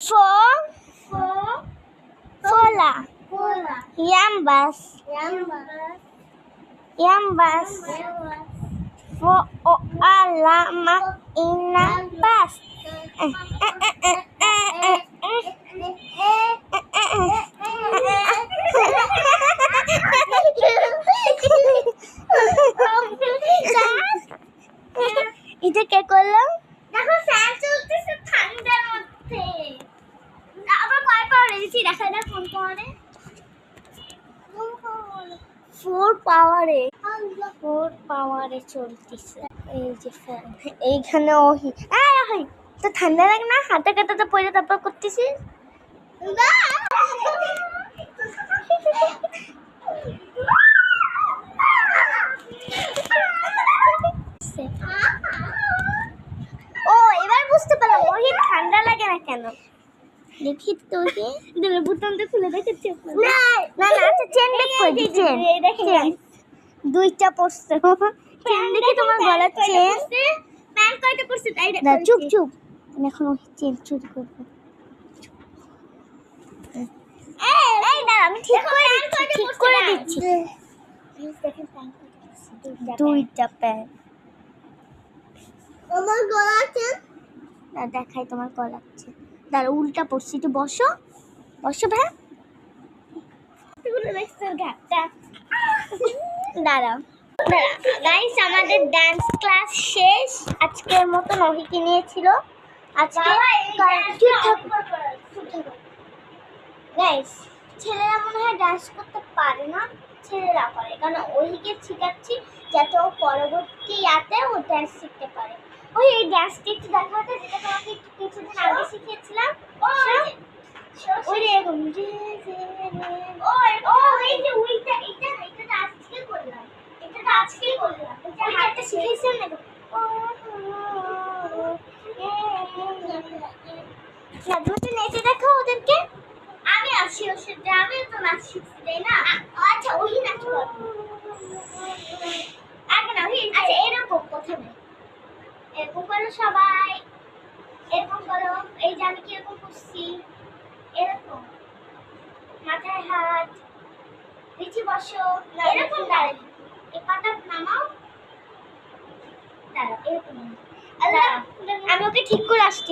Fola. Yambas. Foalama inabas. এটা কে করলো? দেখো ফ্যান চলতেছে ঠান্ডার মধ্যে। আবার কয় পাওয়ারে দিছি দেখা না কোন পাওয়ারে? 4 পাওয়ারে চলতেছে। এই যে ফ্যান এইখানে ওহি তো ঠান্ডা লাগে না? হাতে কাটাতে পড়ে তারপর করতেছিস। ও এবার বুঝতে পারলাম ওহি ঠান্ডা লাগে না কেন। দেখি তো দিলে বুতামটা খুলে দেখাচ্ছি না আচ্ছা চেন বেক করে দি চেন দেখেন দুইটা পড়ছে চেন দেখি তোমার গলার চেন প্যান কয়টা পড়ছে তাই না চুপ আমি এখন ওই চেন চুরি করবো এই না আমি ঠিক করে দিচ্ছি দেখেন প্যান কয়টা পড়ছে দুইটা প্যান আমার গলা চেন না দেখাই তোমার গলার চেন দাঁড়া উল্টা পড়ছি একটু বসো ভাই তুলে দেখছেন ঘাটটা দাঁড়াও গাইস আমাদের ডান্স ক্লাস শেষ আজকের মতো নহিকে নিয়েছিল আজকে গাইস ছেলেরা মনে হয় ডান্স করতে পারে না ছেলেরা পারে কারণ ওইকে শিখাচ্ছি যাতে ও পরবর্তী ইয়াতে ও ডান্স শিখতে পারে ওই এই ডান্সটা একটু দেখাতে যেটা তোমাকে একটু কিছুদিন আগে শিখিয়েছিলাম ওই এরকম এই যে ওইটা এটা আজকে করলাম এটা হাতটা শিখেছেন না তুমি নেচে দেখো ওদেরকে আমি আসি ওর সাথে আমি তো নাচ শিখছি তাই না আচ্ছা ওই নাচ করো আগে না আচ্ছা এরকম প্রথমে এরকম করো সবাই এরকম করো এই যে আমি কিরকম করছি এরকম মাথায় হাত নিচে বসো এরকম দাঁড়াই এই পাটা নামাও দাঁড়াও এরকম আমি ওকে ঠিক করে আসছি